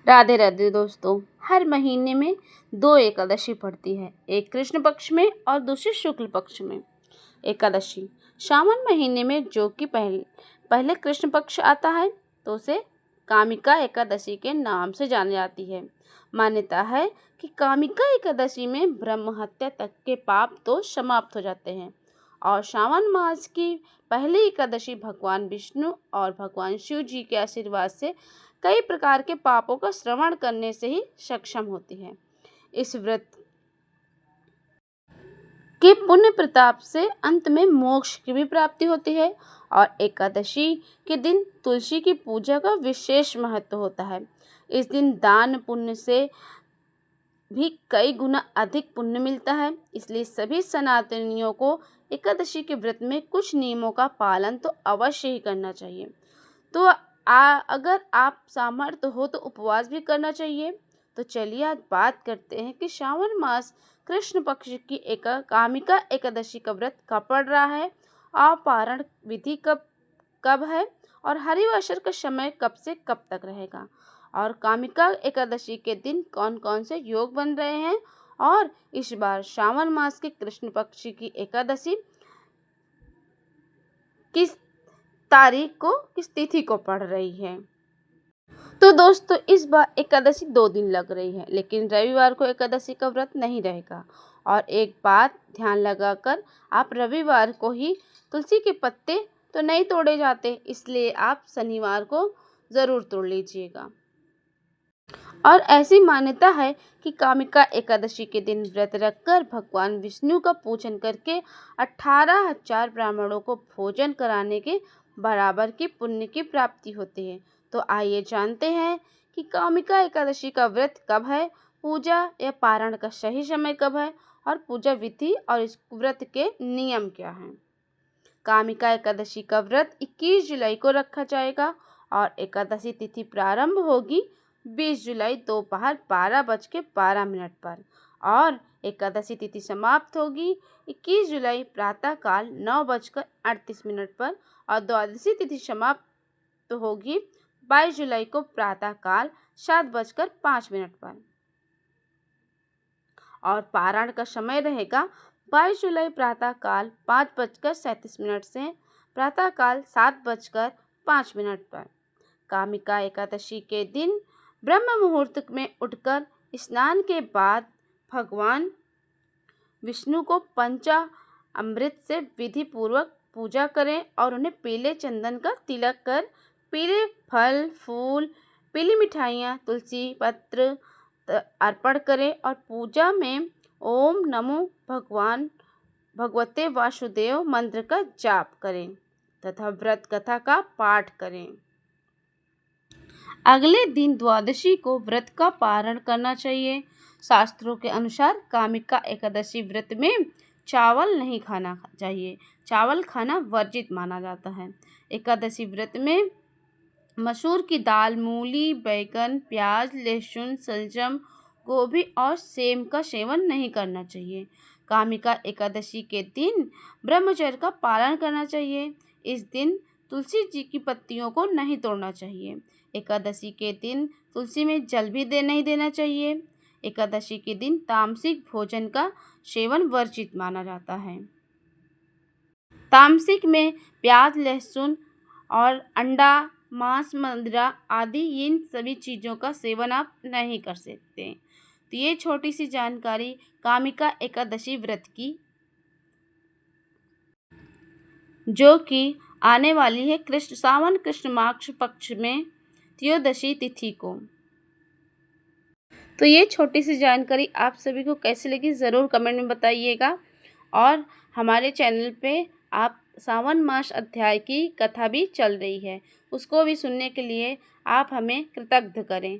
राधे राधे दोस्तों। हर महीने में दो एकादशी पड़ती है, एक कृष्ण पक्ष में और दूसरी शुक्ल पक्ष में। एकादशी श्रावण महीने में जो कि पहले कृष्ण पक्ष आता है तो उसे कामिका एकादशी के नाम से जानी जाती है। मान्यता है कि कामिका एकादशी में ब्रह्म हत्या तक के पाप तो समाप्त हो जाते हैं और श्रावण मास की पहली एकादशी भगवान विष्णु और भगवान शिव जी के आशीर्वाद से कई प्रकार के पापों का श्रवण करने से ही सक्षम होती है। इस व्रत के पुण्य प्रताप से अंत में मोक्ष की भी प्राप्ति होती है और एकादशी के दिन तुलसी की पूजा का विशेष महत्व होता है। इस दिन दान पुण्य से भी कई गुना अधिक पुण्य मिलता है, इसलिए सभी सनातनियों को एकादशी के व्रत में कुछ नियमों का पालन तो अवश्य ही करना चाहिए। तो अगर आप सामर्थ्य हो तो उपवास भी करना चाहिए। तो चलिए आज बात करते हैं कि श्रावण मास कृष्ण पक्ष की कामिका एकादशी का व्रत कब पड़ रहा है, पारण विधि कब कब है और हरिवासर का समय कब से कब तक रहेगा और कामिका एकादशी के दिन कौन कौन से योग बन रहे हैं और इस बार श्रावण मास के कृष्ण पक्ष की एकादशी किस तारीख को, किस तिथि को पड़ रही है। तो दोस्तों इस बार एकादशी 2 दिन लग रही है, लेकिन रविवार को एकादशी का व्रत नहीं रहेगा। और एक बात ध्यान लगाकर, आप रविवार को ही तुलसी के पत्ते तो नहीं तोड़े जाते, इसलिए आप शनिवार को ज़रूर तोड़ लीजिएगा। और ऐसी मान्यता है कि कामिका एकादशी के दिन व्रत रखकर भगवान विष्णु का पूजन करके 18,000 ब्राह्मणों को भोजन कराने के बराबर की पुण्य की प्राप्ति होती है। तो आइए जानते हैं कि कामिका एकादशी का व्रत कब है, पूजा या पारण का सही समय कब है और पूजा विधि और इस व्रत के नियम क्या हैं। कामिका एकादशी का व्रत 21 जुलाई को रखा जाएगा और एकादशी तिथि प्रारंभ होगी 20 जुलाई दोपहर 12:12 पर और एकादशी तिथि समाप्त होगी 21 जुलाई प्रातःकाल 9:38 पर और द्वादशी तिथि समाप्त होगी 22 जुलाई को प्रातःकाल 7:05 पर और पारण का समय रहेगा 22 जुलाई प्रातःकाल 5:37 से प्रातःकाल 7:05 पर। कामिका एकादशी के दिन ब्रह्म मुहूर्त में उठकर स्नान के बाद भगवान विष्णु को पंचामृत से विधि पूर्वक पूजा करें और उन्हें पीले चंदन का तिलक कर पीले फल फूल, पीली मिठाइयाँ, तुलसी पत्र अर्पण करें और पूजा में ओम नमो भगवते वासुदेव मंत्र का जाप करें तथा व्रत कथा का पाठ करें। अगले दिन द्वादशी को व्रत का पारण करना चाहिए। शास्त्रों के अनुसार कामिका एकादशी व्रत में चावल नहीं खाना चाहिए, चावल खाना वर्जित माना जाता है। एकादशी व्रत में मसूर की दाल, मूली, बैगन, प्याज, लहसुन, सलजम, गोभी और सेम का सेवन नहीं करना चाहिए। कामिका एकादशी के दिन ब्रह्मचर्य का पालन करना चाहिए। इस दिन तुलसी जी की पत्तियों को नहीं तोड़ना चाहिए। एकादशी के दिन तुलसी में जल भी नहीं देना चाहिए। एकादशी के दिन तामसिक भोजन का सेवन वर्जित माना जाता है। तामसिक में प्याज, लहसुन और अंडा, मांस, मदिरा आदि इन सभी चीज़ों का सेवन आप नहीं कर सकते। तो ये छोटी सी जानकारी कामिका एकादशी व्रत की, जो कि आने वाली है सावन कृष्ण मास पक्ष में त्रयोदशी तिथि को। तो ये छोटी सी जानकारी आप सभी को कैसी लगी ज़रूर कमेंट में बताइएगा और हमारे चैनल पे आप सावन मास अध्याय की कथा भी चल रही है, उसको भी सुनने के लिए आप हमें कृतज्ञ करें।